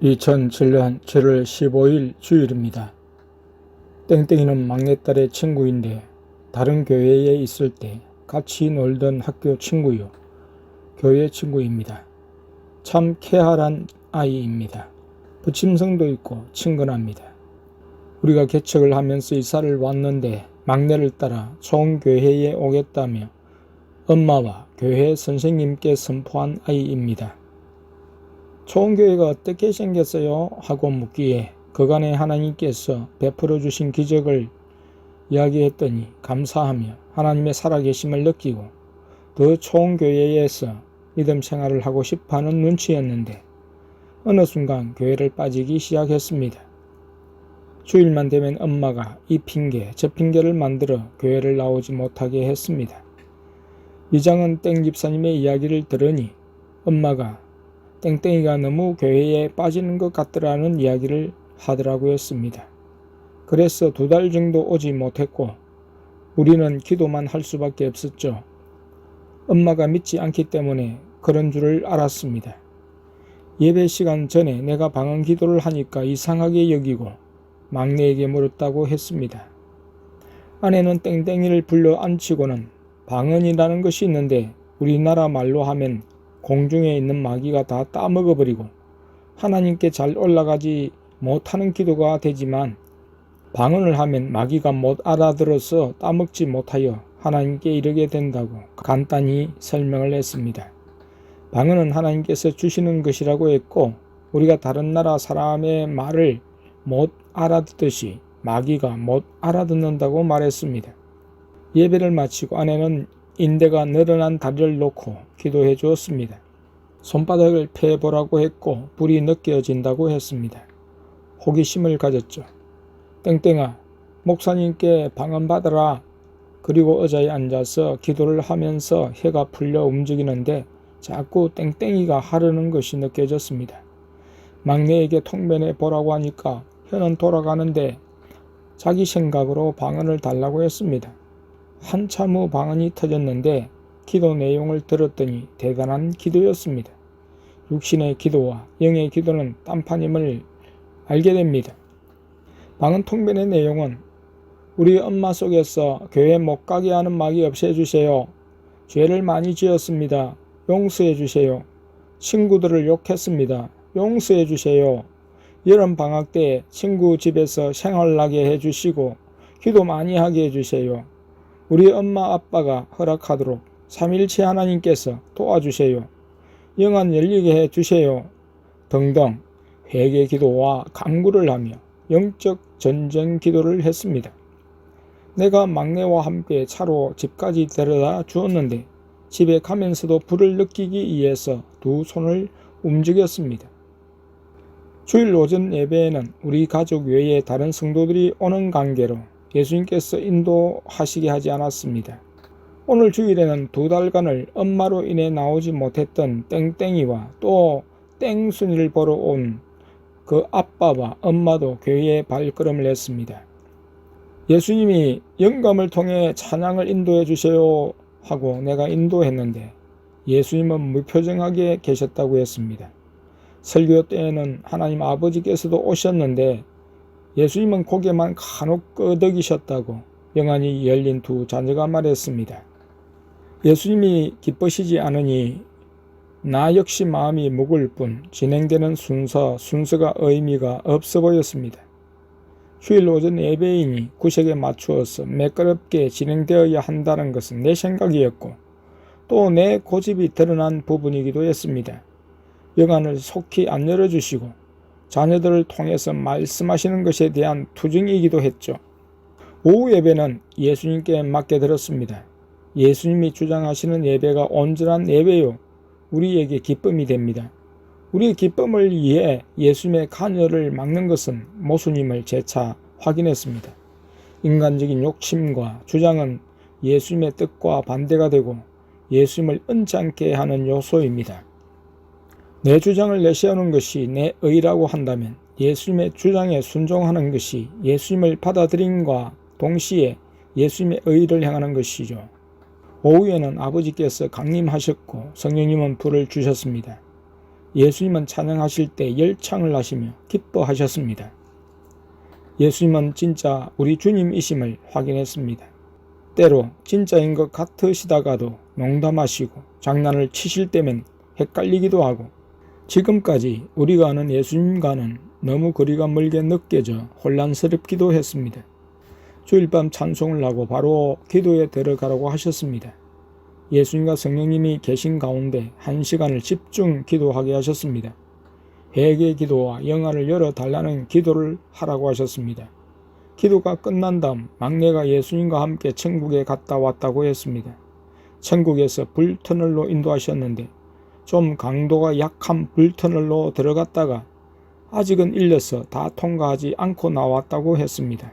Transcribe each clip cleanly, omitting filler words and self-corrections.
2007년 7월 15일 주일입니다. 땡땡이는 막내딸의 친구인데 다른 교회에 있을 때 같이 놀던 학교 친구요. 교회 친구입니다. 참 쾌활한 아이입니다. 부침성도 있고 친근합니다. 우리가 개척을 하면서 이사를 왔는데 막내를 따라 총교회에 오겠다며 엄마와 교회 선생님께 선포한 아이입니다. 총교회가 어떻게 생겼어요? 하고 묻기에 그간에 하나님께서 베풀어 주신 기적을 이야기했더니 감사하며 하나님의 살아계심을 느끼고 더 총교회에서 믿음 생활을 하고 싶어하는 눈치였는데 어느 순간 교회를 빠지기 시작했습니다. 주일만 되면 엄마가 이 핑계 저 핑계를 만들어 교회를 나오지 못하게 했습니다. 이장은 땡 집사님의 이야기를 들으니 엄마가 땡땡이가 너무 교회에 빠지는 것 같더라는 이야기를 하더라고 했습니다. 그래서 2달 정도 오지 못했고 우리는 기도만 할 수밖에 없었죠. 엄마가 믿지 않기 때문에 그런 줄을 알았습니다. 예배 시간 전에 내가 방언 기도를 하니까 이상하게 여기고 막내에게 물었다고 했습니다. 아내는 땡땡이를 불러 앉히고는 방언이라는 것이 있는데 우리나라 말로 하면 공중에 있는 마귀가 다 따먹어버리고 하나님께 잘 올라가지 못하는 기도가 되지만 방언을 하면 마귀가 못 알아들어서 따먹지 못하여 하나님께 이르게 된다고 간단히 설명을 했습니다. 방언은 하나님께서 주시는 것이라고 했고 우리가 다른 나라 사람의 말을 못 알아듣듯이 마귀가 못 알아듣는다고 말했습니다. 예배를 마치고 아내는 인대가 늘어난 다리를 놓고 기도해 주었습니다. 손바닥을 펴보라고 했고 불이 느껴진다고 했습니다. 호기심을 가졌죠. 땡땡아, 목사님께 방언 받아라. 그리고 의자에 앉아서 기도를 하면서 혀가 풀려 움직이는데 자꾸 땡땡이가 하려는 것이 느껴졌습니다. 막내에게 통변해 보라고 하니까 혀는 돌아가는데 자기 생각으로 방언을 달라고 했습니다. 한참 후 방언이 터졌는데 기도 내용을 들었더니 대단한 기도였습니다. 육신의 기도와 영의 기도는 딴판임을 알게 됩니다. 방언 통변의 내용은 우리 엄마 속에서 교회 못 가게 하는 마귀 없애주세요. 죄를 많이 지었습니다. 용서해 주세요. 친구들을 욕했습니다. 용서해 주세요. 여름 방학 때 친구 집에서 생활나게 해주시고 기도 많이 하게 해주세요. 우리 엄마 아빠가 허락하도록 삼일체 하나님께서 도와주세요. 영안 열리게 해주세요. 등등 회개 기도와 간구를 하며 영적 전쟁 기도를 했습니다. 내가 막내와 함께 차로 집까지 데려다 주었는데 집에 가면서도 불을 느끼기 위해서 2 손을 움직였습니다. 주일 오전 예배에는 우리 가족 외에 다른 성도들이 오는 관계로 예수님께서 인도하시게 하지 않았습니다. 오늘 주일에는 2달간을 엄마로 인해 나오지 못했던 땡땡이와 또 땡순이를 보러 온 그 아빠와 엄마도 교회에 발걸음을 했습니다. 예수님이 영감을 통해 찬양을 인도해 주세요 하고 내가 인도했는데 예수님은 무표정하게 계셨다고 했습니다. 설교 때에는 하나님 아버지께서도 오셨는데 예수님은 고개만 간혹 끄덕이셨다고 영안이 열린 2 자녀가 말했습니다. 예수님이 기쁘시지 않으니 나 역시 마음이 묵을 뿐 진행되는 순서가 의미가 없어 보였습니다. 주일 오전 예배이니 구색에 맞추어서 매끄럽게 진행되어야 한다는 것은 내 생각이었고 또 내 고집이 드러난 부분이기도 했습니다. 영안을 속히 안 열어주시고 자녀들을 통해서 말씀하시는 것에 대한 투정이기도 했죠. 오후 예배는 예수님께 맡겨드렸습니다. 예수님이 주장하시는 예배가 온전한 예배요 우리에게 기쁨이 됩니다. 우리의 기쁨을 위해 예수님의 간여를 막는 것은 모순임을 재차 확인했습니다. 인간적인 욕심과 주장은 예수님의 뜻과 반대가 되고 예수님을 언짢게 하는 요소입니다. 내 주장을 내세우는 것이 내 의라고 한다면 예수님의 주장에 순종하는 것이 예수님을 받아들임과 동시에 예수님의 의를 행하는 것이죠. 오후에는 아버지께서 강림하셨고 성령님은 불을 주셨습니다. 예수님은 찬양하실 때 열창을 하시며 기뻐하셨습니다. 예수님은 진짜 우리 주님이심을 확인했습니다. 때로 진짜인 것 같으시다가도 농담하시고 장난을 치실 때면 헷갈리기도 하고, 지금까지 우리가 아는 예수님과는 너무 거리가 멀게 느껴져 혼란스럽기도 했습니다. 주일밤 찬송을 하고 바로 기도에 들어가라고 하셨습니다. 예수님과 성령님이 계신 가운데 1시간을 집중 기도하게 하셨습니다. 회개 기도와 영안을 열어달라는 기도를 하라고 하셨습니다. 기도가 끝난 다음 막내가 예수님과 함께 천국에 갔다 왔다고 했습니다. 천국에서 불터널로 인도하셨는데 좀 강도가 약한 불터널로 들어갔다가 아직은 일려서 다 통과하지 않고 나왔다고 했습니다.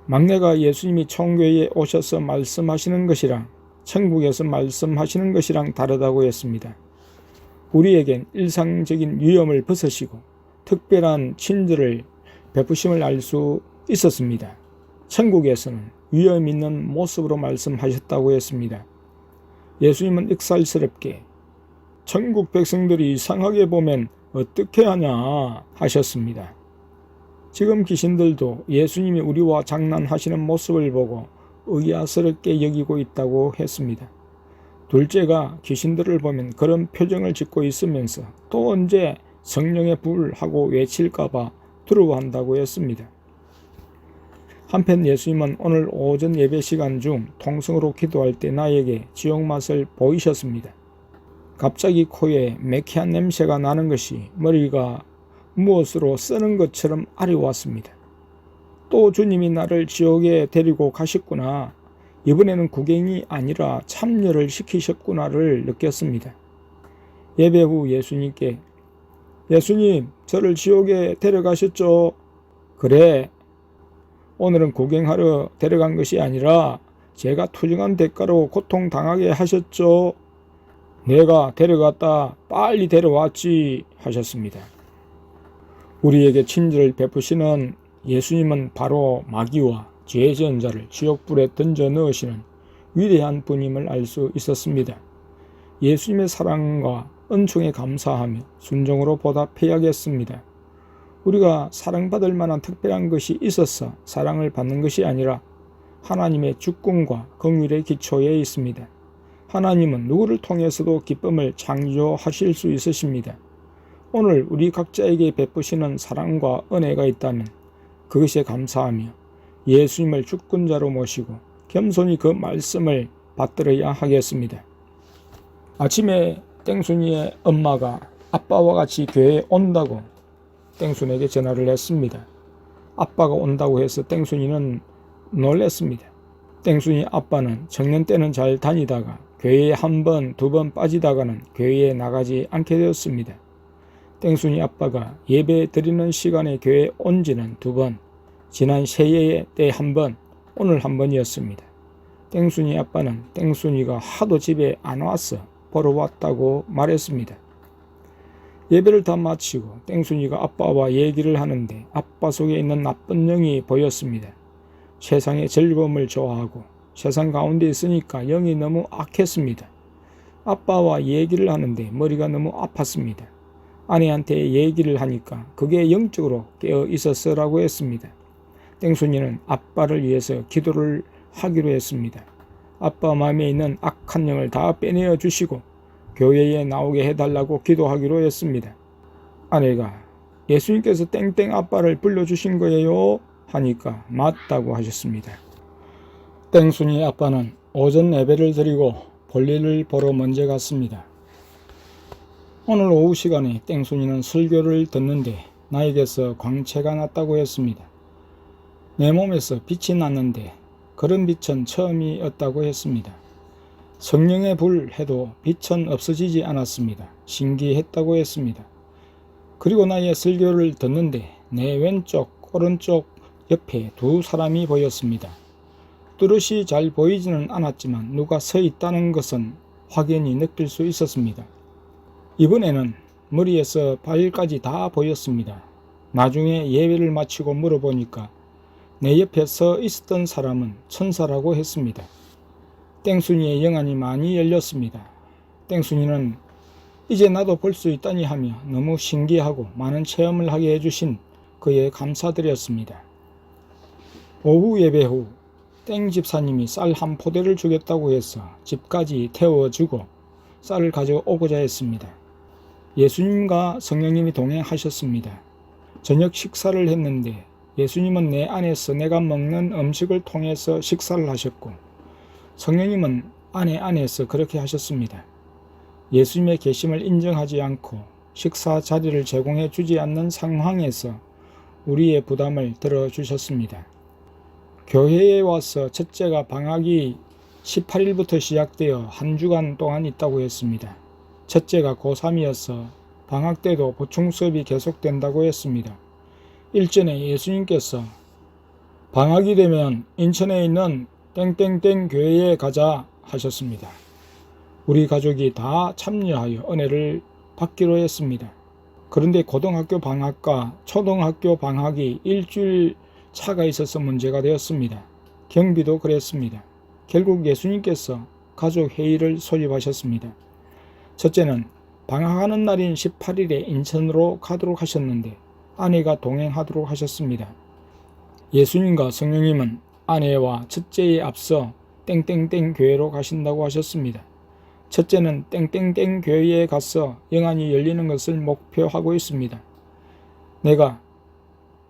막내가 예수님이 총교회에 오셔서 말씀하시는 것이랑 천국에서 말씀하시는 것이랑 다르다고 했습니다. 우리에겐 일상적인 위험을 벗으시고 특별한 친절을 베푸심을 알 수 있었습니다. 천국에서는 위험 있는 모습으로 말씀하셨다고 했습니다. 예수님은 익살스럽게 천국 백성들이 이상하게 보면 어떻게 하냐 하셨습니다. 지금 귀신들도 예수님이 우리와 장난하시는 모습을 보고 의아스럽게 여기고 있다고 했습니다. 둘째가 귀신들을 보면 그런 표정을 짓고 있으면서 또 언제 성령의 불 하고 외칠까봐 두려워한다고 했습니다. 한편 예수님은 오늘 오전 예배 시간 중 통성으로 기도할 때 나에게 지옥 맛을 보이셨습니다. 갑자기 코에 매캐한 냄새가 나는 것이 머리가 무엇으로 쓰는 것처럼 아려왔습니다. 또 주님이 나를 지옥에 데리고 가셨구나, 이번에는 구경이 아니라 참여를 시키셨구나를 느꼈습니다. 예배 후 예수님께 예수님, 저를 지옥에 데려가셨죠? 그래, 오늘은 구경하러 데려간 것이 아니라 제가 투정한 대가로 고통당하게 하셨죠? 내가 데려갔다 빨리 데려왔지 하셨습니다. 우리에게 친절을 베푸시는 예수님은 바로 마귀와 죄의 전자를 지옥불에 던져 넣으시는 위대한 분임을 알 수 있었습니다. 예수님의 사랑과 은총에 감사하며 순종으로 보답해야겠습니다. 우리가 사랑받을 만한 특별한 것이 있어서 사랑을 받는 것이 아니라 하나님의 주권과 긍휼의 기초에 있습니다. 하나님은 누구를 통해서도 기쁨을 창조하실 수 있으십니다. 오늘 우리 각자에게 베푸시는 사랑과 은혜가 있다면 그것에 감사하며 예수님을 주권자로 모시고 겸손히 그 말씀을 받들어야 하겠습니다. 아침에 땡순이의 엄마가 아빠와 같이 교회에 온다고 땡순에게 전화를 했습니다. 아빠가 온다고 해서 땡순이는 놀랐습니다. 땡순이 아빠는 청년 때는 잘 다니다가 교회에 한 번, 두 번 빠지다가는 교회에 나가지 않게 되었습니다. 땡순이 아빠가 예배 드리는 시간에 교회에 온 지는 2번, 지난 새해 때 1번, 오늘 1번이었습니다. 땡순이 아빠는 땡순이가 하도 집에 안 왔어 보러 왔다고 말했습니다. 예배를 다 마치고 땡순이가 아빠와 얘기를 하는데 아빠 속에 있는 나쁜 영이 보였습니다. 세상의 즐거움을 좋아하고 세상 가운데 있으니까 영이 너무 악했습니다. 아빠와 얘기를 하는데 머리가 너무 아팠습니다. 아내한테 얘기를 하니까 그게 영적으로 깨어 있었으라고 했습니다. 땡순이는 아빠를 위해서 기도를 하기로 했습니다. 아빠 마음에 있는 악한 영을 다 빼내어 주시고 교회에 나오게 해달라고 기도하기로 했습니다. 아내가 예수님께서 땡땡 아빠를 불러주신 거예요 하니까 맞다고 하셨습니다. 땡순이 아빠는 오전 예배를 드리고 볼일을 보러 먼저 갔습니다. 오늘 오후 시간에 땡순이는 설교를 듣는데 나에게서 광채가 났다고 했습니다. 내 몸에서 빛이 났는데 그런 빛은 처음이었다고 했습니다. 성령의 불 해도 빛은 없어지지 않았습니다. 신기했다고 했습니다. 그리고 나의 설교를 듣는데 내 왼쪽, 오른쪽 옆에 2 사람이 보였습니다. 뚜렷이 잘 보이지는 않았지만 누가 서 있다는 것은 확연히 느낄 수 있었습니다. 이번에는 머리에서 발까지 다 보였습니다. 나중에 예배를 마치고 물어보니까 내 옆에 서 있었던 사람은 천사라고 했습니다. 땡순이의 영안이 많이 열렸습니다. 땡순이는 이제 나도 볼 수 있다니 하며 너무 신기하고 많은 체험을 하게 해주신 그에 감사드렸습니다. 오후 예배 후 땡 집사님이 쌀 한 포대를 주겠다고 해서 집까지 태워주고 쌀을 가져오고자 했습니다. 예수님과 성령님이 동행하셨습니다. 저녁 식사를 했는데 예수님은 내 안에서 내가 먹는 음식을 통해서 식사를 하셨고 성령님은 아내 안에서 그렇게 하셨습니다. 예수님의 계심을 인정하지 않고 식사 자리를 제공해 주지 않는 상황에서 우리의 부담을 들어주셨습니다. 교회에 와서 첫째가 방학이 18일부터 시작되어 한 주간 동안 있다고 했습니다. 첫째가 고3이어서 방학 때도 보충 수업이 계속된다고 했습니다. 일전에 예수님께서 방학이 되면 인천에 있는 땡땡땡 교회에 가자 하셨습니다. 우리 가족이 다 참여하여 은혜를 받기로 했습니다. 그런데 고등학교 방학과 초등학교 방학이 일주일 차가 있어서 문제가 되었습니다. 경비도 그랬습니다. 결국 예수님께서 가족 회의를 소집하셨습니다. 첫째는 방학하는 날인 18일에 인천으로 가도록 하셨는데 아내가 동행하도록 하셨습니다. 예수님과 성령님은 아내와 첫째에 앞서 땡땡땡 교회로 가신다고 하셨습니다. 첫째는 땡땡땡 교회에 가서 영안이 열리는 것을 목표하고 있습니다. 내가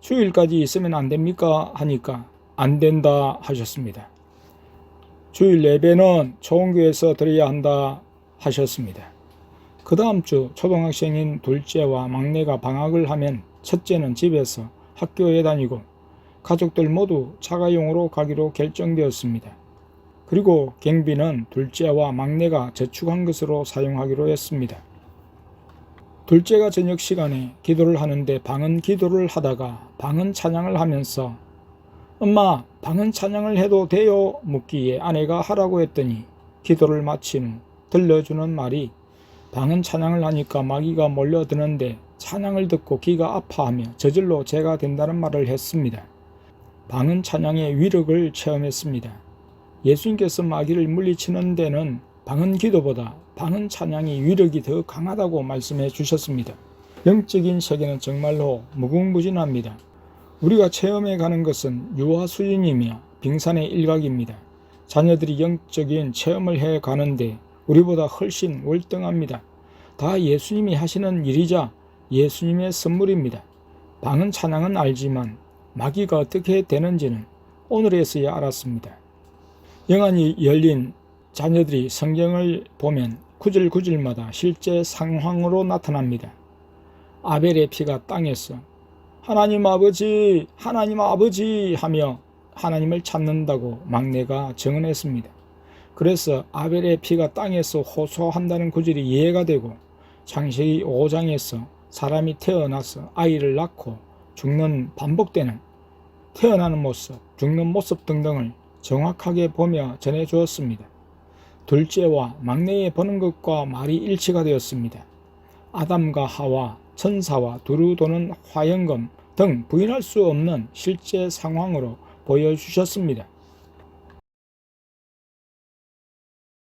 주일까지 있으면 안 됩니까? 하니까 안 된다 하셨습니다. 주일 예배는 좋은 교회에서 드려야 한다 하셨습니다. 그 다음 주 초등학생인 둘째와 막내가 방학을 하면 첫째는 집에서 학교에 다니고 가족들 모두 자가용으로 가기로 결정되었습니다. 그리고 경비는 둘째와 막내가 저축한 것으로 사용하기로 했습니다. 둘째가 저녁 시간에 기도를 하는데 방언 기도를 하다가 방언 찬양을 하면서 엄마 방언 찬양을 해도 돼요? 묻기에 아내가 하라고 했더니 기도를 마친 후 들려주는 말이 방언 찬양을 하니까 마귀가 몰려드는데 찬양을 듣고 귀가 아파하며 저절로 제가 된다는 말을 했습니다. 방언 찬양의 위력을 체험했습니다. 예수님께서 마귀를 물리치는 데는 방언 기도보다 방언 찬양의 위력이 더 강하다고 말씀해 주셨습니다. 영적인 세계는 정말로 무궁무진합니다. 우리가 체험해 가는 것은 유아 수준이며 빙산의 일각입니다. 자녀들이 영적인 체험을 해 가는데 우리보다 훨씬 월등합니다. 다 예수님이 하시는 일이자 예수님의 선물입니다. 방언 찬양은 알지만 마귀가 어떻게 되는지는 오늘에서야 알았습니다. 영안이 열린 자녀들이 성경을 보면 구절구절마다 실제 상황으로 나타납니다. 아벨의 피가 땅에서 하나님 아버지 하며 하나님을 찾는다고 막내가 증언했습니다. 그래서 아벨의 피가 땅에서 호소한다는 구절이 이해가 되고 창세기 5장에서 사람이 태어나서 아이를 낳고 죽는 반복되는 태어나는 모습, 죽는 모습 등등을 정확하게 보며 전해주었습니다. 둘째와 막내의 보는 것과 말이 일치가 되었습니다. 아담과 하와, 천사와 두루 도는 화영금 등 부인할 수 없는 실제 상황으로 보여주셨습니다.